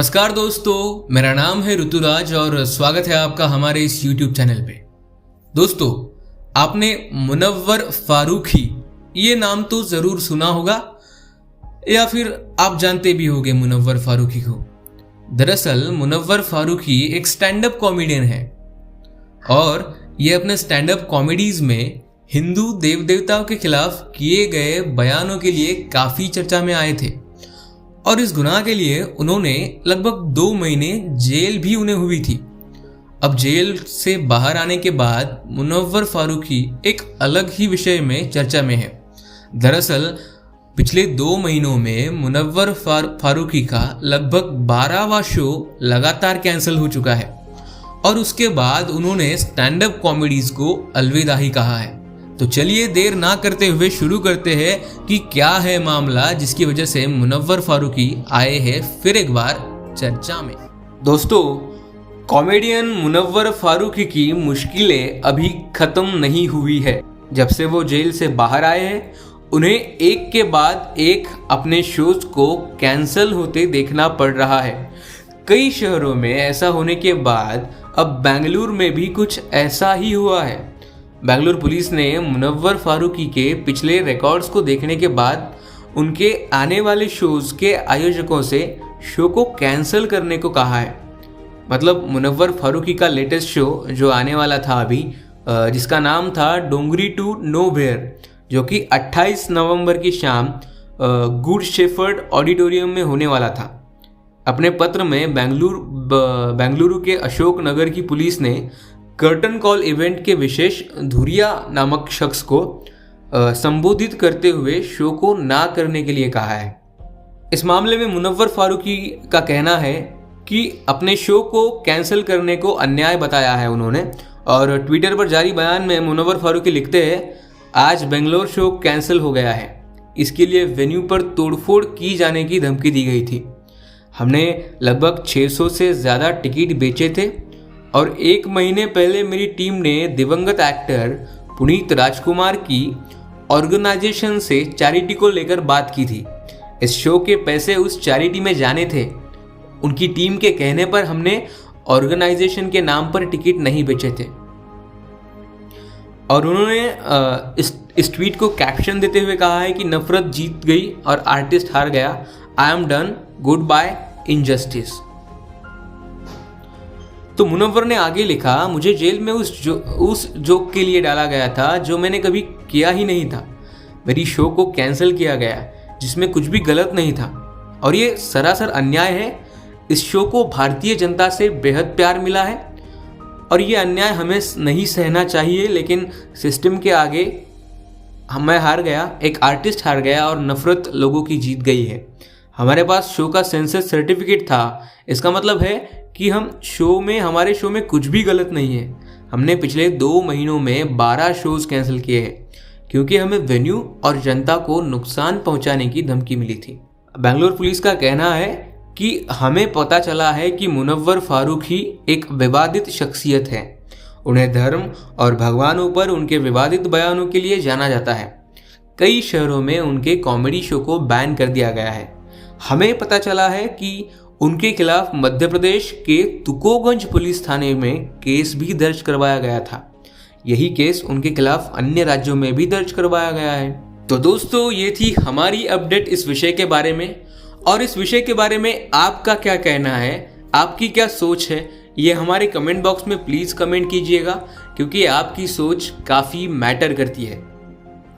नमस्कार दोस्तों, मेरा नाम है ऋतुराज और स्वागत है आपका हमारे इस YouTube चैनल पे। दोस्तों, आपने मुनव्वर फारूकी ये नाम तो ज़रूर सुना होगा या फिर आप जानते भी होंगे मुनव्वर फारूकी को। दरअसल मुनव्वर फारूकी एक स्टैंड अप कॉमेडियन है और ये अपने स्टैंड अप कॉमेडीज में हिंदू देव देवताओं के खिलाफ किए गए बयानों के लिए काफ़ी चर्चा में आए थे और इस गुनाह के लिए उन्होंने लगभग 2 महीने जेल भी उन्हें हुई थी। अब जेल से बाहर आने के बाद मुनव्वर फारूकी एक अलग ही विषय में चर्चा में है। दरअसल पिछले 2 महीनों में मुनव्वर फारूकी का लगभग 12वां शो लगातार कैंसिल हो चुका है और उसके बाद उन्होंने स्टैंड अप कॉमेडीज को अलविदा ही कहा है। तो चलिए देर ना करते हुए शुरू करते हैं कि क्या है मामला जिसकी वजह से मुनव्वर फारूकी आए हैं फिर एक बार चर्चा में। दोस्तों, कॉमेडियन मुनव्वर फारूकी की मुश्किलें अभी खत्म नहीं हुई है। जब से वो जेल से बाहर आए हैं उन्हें एक के बाद एक अपने शोज को कैंसिल होते देखना पड़ रहा है। कई शहरों में ऐसा होने के बाद अब बेंगलुरु में भी कुछ ऐसा ही हुआ है। बेंगलुरु पुलिस ने मुनव्वर फारूकी के पिछले रिकॉर्ड्स को देखने के बाद उनके आने वाले शोज के आयोजकों से शो को कैंसिल करने को कहा है। मतलब मुनव्वर फारूकी का लेटेस्ट शो जो आने वाला था अभी, जिसका नाम था डोंगरी टू नोवेयर, जो कि 28 नवंबर की शाम गुड शेफर्ड ऑडिटोरियम में होने वाला था। अपने पत्र में बेंगलुरु के अशोक नगर की पुलिस ने कर्टन कॉल इवेंट के विशेष धुरिया नामक शख्स को संबोधित करते हुए शो को ना करने के लिए कहा है। इस मामले में मुनव्वर फारूकी का कहना है कि अपने शो को कैंसिल करने को अन्याय बताया है उन्होंने। और ट्विटर पर जारी बयान में मुनव्वर फारूकी लिखते हैं, आज बेंगलोर शो कैंसिल हो गया है। इसके लिए वेन्यू पर तोड़फोड़ की जाने की धमकी दी गई थी। हमने लगभग 600 से ज़्यादा टिकट बेचे थे और 1 महीने पहले मेरी टीम ने दिवंगत एक्टर पुनीत राजकुमार की ऑर्गेनाइजेशन से चैरिटी को लेकर बात की थी। इस शो के पैसे उस चैरिटी में जाने थे। उनकी टीम के कहने पर हमने ऑर्गेनाइजेशन के नाम पर टिकट नहीं बेचे थे। और उन्होंने इस ट्वीट को कैप्शन देते हुए कहा है कि नफरत जीत गई और आर्टिस्ट हार गया। I am done, goodbye injustice. तो मुनव्वर ने आगे लिखा, मुझे जेल में उस जोक के लिए डाला गया था जो मैंने कभी किया ही नहीं था। मेरी शो को कैंसिल किया गया जिसमें कुछ भी गलत नहीं था और ये सरासर अन्याय है। इस शो को भारतीय जनता से बेहद प्यार मिला है और ये अन्याय हमें नहीं सहना चाहिए, लेकिन सिस्टम के आगे मैं हार गया, एक आर्टिस्ट हार गया और नफरत लोगों की जीत गई है। हमारे पास शो का सेंसर सर्टिफिकेट था। इसका मतलब है कि हमारे शो में कुछ भी गलत नहीं है। हमने पिछले 2 महीनों में 12 शोज कैंसिल किए हैं क्योंकि हमें वेन्यू और जनता को नुकसान पहुंचाने की धमकी मिली थी। बेंगलुरु पुलिस का कहना है कि हमें पता चला है कि मुनव्वर फारूकी एक विवादित शख्सियत है। उन्हें धर्म और भगवानों पर उनके विवादित बयानों के लिए जाना जाता है। कई शहरों में उनके कॉमेडी शो को बैन कर दिया गया है। हमें पता चला है कि उनके खिलाफ मध्य प्रदेश के तुकोगंज पुलिस थाने में केस भी दर्ज करवाया गया था। यही केस उनके खिलाफ अन्य राज्यों में भी दर्ज करवाया गया है। तो दोस्तों, ये थी हमारी अपडेट इस विषय के बारे में। और इस विषय के बारे में आपका क्या कहना है, आपकी क्या सोच है, ये हमारे कमेंट बॉक्स में प्लीज़ कमेंट कीजिएगा क्योंकि आपकी सोच काफ़ी मैटर करती है।